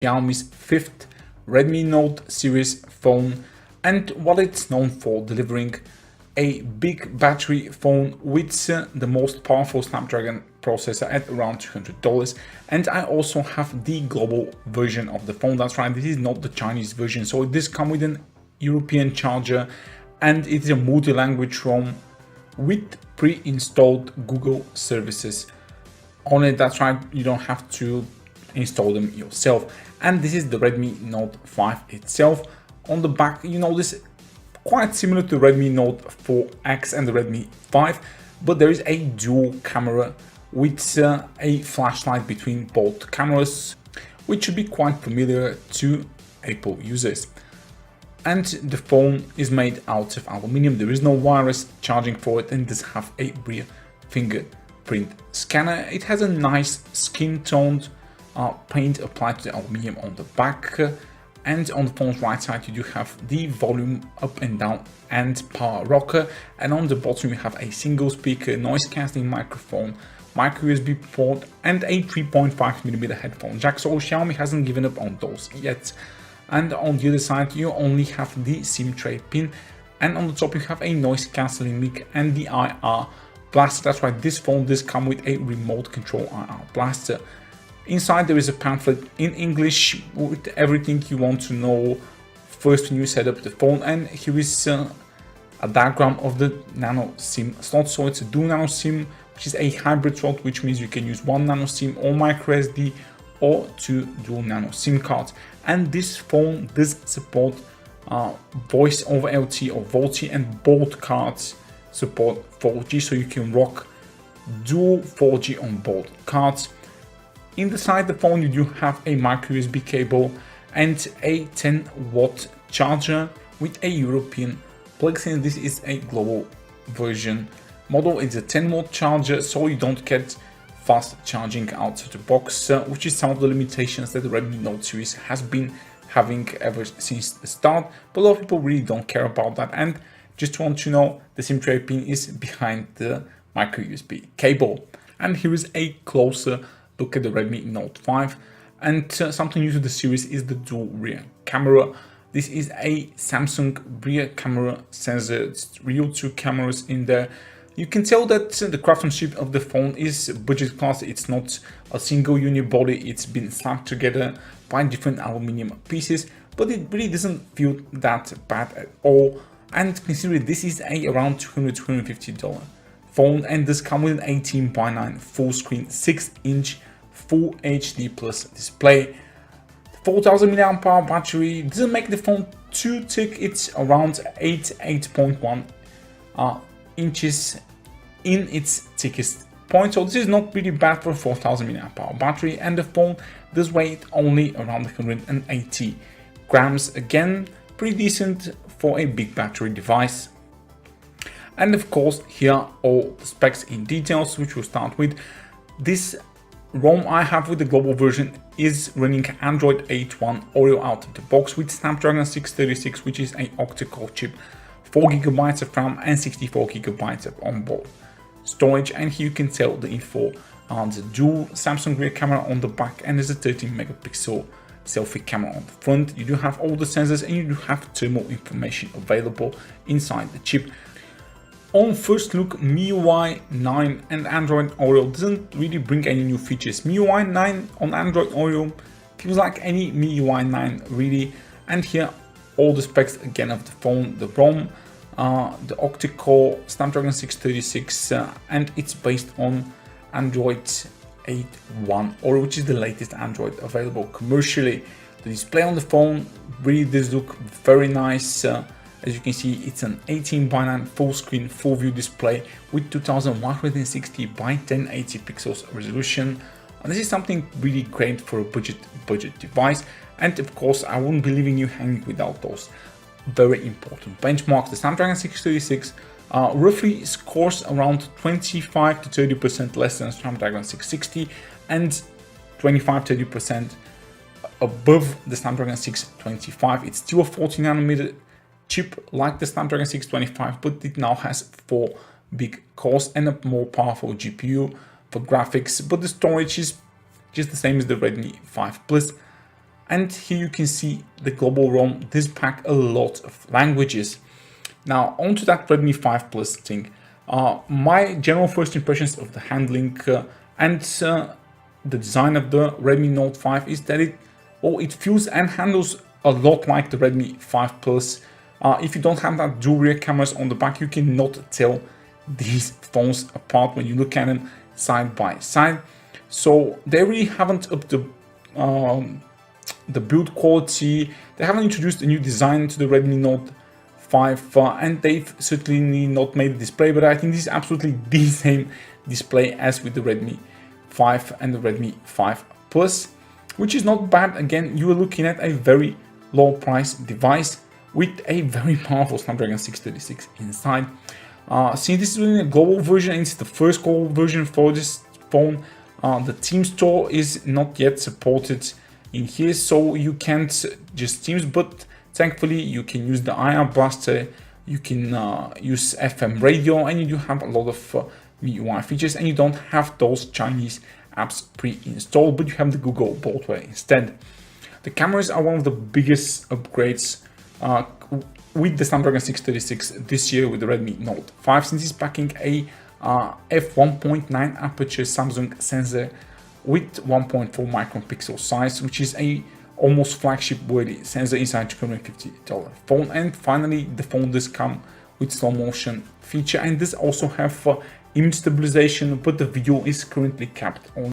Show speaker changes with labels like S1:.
S1: Xiaomi's fifth Redmi Note series phone, and while it's known for delivering a big battery phone with the most powerful Snapdragon processor at around $200, and I also have the global version of the phone. That's right, this is not the Chinese version, so it does come with an European charger, and it is a multi-language ROM with pre-installed Google services on it. That's right, you don't have to install them yourself. And this is the Redmi Note 5 itself. On the back, you notice quite similar to Redmi Note 4X and the Redmi 5, but there is a dual camera with a flashlight between both cameras, which should be quite familiar to Apple users. And the phone is made out of aluminium. There is no wireless charging for it, and does have a rear fingerprint scanner. It has a nice skin-toned paint applied to the aluminium on the back, and on the phone's right side you do have the volume up and down and power rocker, and on the bottom you have a single speaker, noise cancelling microphone, micro USB port, and a 3.5mm headphone jack. So Xiaomi hasn't given up on those yet. And on the other side you only have the SIM tray pin, and on the top you have a noise cancelling mic and the IR blaster. That's right, this phone does come with a remote control IR blaster. Inside there is a pamphlet in English with everything you want to know first when you set up the phone, and here is a diagram of the nano SIM slot. So it's a dual nano SIM, which is a hybrid slot, which means you can use one nano SIM or micro SD or two dual nano SIM cards. And this phone does support voice over LTE or VoLTE, and both cards support 4G, so you can rock dual 4G on both cards. Inside the phone you do have a micro USB cable and a 10-watt charger with a European plug. Since this is a global version model, it's a 10-watt charger, so you don't get fast charging out of the box, which is some of the limitations that the Redmi Note series has been having ever since the start. But a lot of people really don't care about that, and just want to know the SIM tray pin is behind the micro USB cable. And here is a closer look at the Redmi Note 5, and something new to the series is the dual rear camera. This is a Samsung rear camera sensor. It's real two cameras in there. You can tell that the craftsmanship of the phone is budget class. It's not a single unit body, it's been slapped together by different aluminium pieces, but it really doesn't feel that bad at all. And considering this is a around $200–250 phone, and does come with an 18:9 full screen 6-inch Full HD Plus display. 4000 mAh battery doesn't make the phone too thick. It's around 8.1 inches in its thickest point, so this is not really bad for a 4000 mAh battery. And the phone does weigh only around 180 grams. Again, pretty decent for a big battery device. And of course, here are all the specs in details, which we'll start with. This ROM I have with the global version is running Android 8.1 Oreo out of the box with Snapdragon 636, which is an octa-core chip, 4GB of RAM and 64GB of onboard storage. And here you can tell the info on the dual Samsung rear camera on the back, and there's a 13-megapixel selfie camera on the front. You do have all the sensors, and you do have thermal information available inside the chip. On first look, MIUI 9 and Android Oreo doesn't really bring any new features. MIUI 9 on Android Oreo feels like any MIUI 9 really. And here all the specs again of the phone, the ROM, the octa-core Snapdragon 636, and it's based on Android 8.1 Oreo, which is the latest Android available commercially. The display on the phone really does look very nice. As you can see, it's an 18:9 full screen full view display with 2160 by 1080 pixels resolution. And this is something really great for a budget device. And of course, I wouldn't be leaving you hanging without those very important benchmarks. The Snapdragon 636 roughly scores around 25–30% less than Snapdragon 660, and 25–30% above the Snapdragon 625. It's still a 40nm chip like the Snapdragon 625, but it now has 4 big cores and a more powerful GPU for graphics, but the storage is just the same as the Redmi 5 Plus. And here you can see the global ROM. This pack a lot of languages. Now onto that Redmi 5 Plus thing. My general first impressions of the handling and the design of the Redmi Note 5 is that it feels and handles a lot like the Redmi 5 Plus. If you don't have that dual rear cameras on the back, you cannot tell these phones apart when you look at them side by side. So they really haven't upped the build quality. They haven't introduced a new design to the Redmi Note 5 and they've certainly not made the display, but I think this is absolutely the same display as with the Redmi 5 and the Redmi 5 Plus, which is not bad. Again, you are looking at a very low price device with a very powerful Snapdragon 636 inside. Since this is really a global version and it's the first global version for this phone, the Team Store is not yet supported in here, so you can't just Teams, but thankfully you can use the IR Blaster, you can use FM radio, and you do have a lot of MIUI features, and you don't have those Chinese apps pre-installed, but you have the Google Boltway instead. The cameras are one of the biggest upgrades with the Snapdragon 636 this year with the Redmi Note 5, since it's packing a f1.9 aperture Samsung sensor with 1.4 micron pixel size, which is a almost flagship worthy sensor inside $250 phone. And finally, the phone does come with slow motion feature and does also have image stabilization, but the video is currently capped on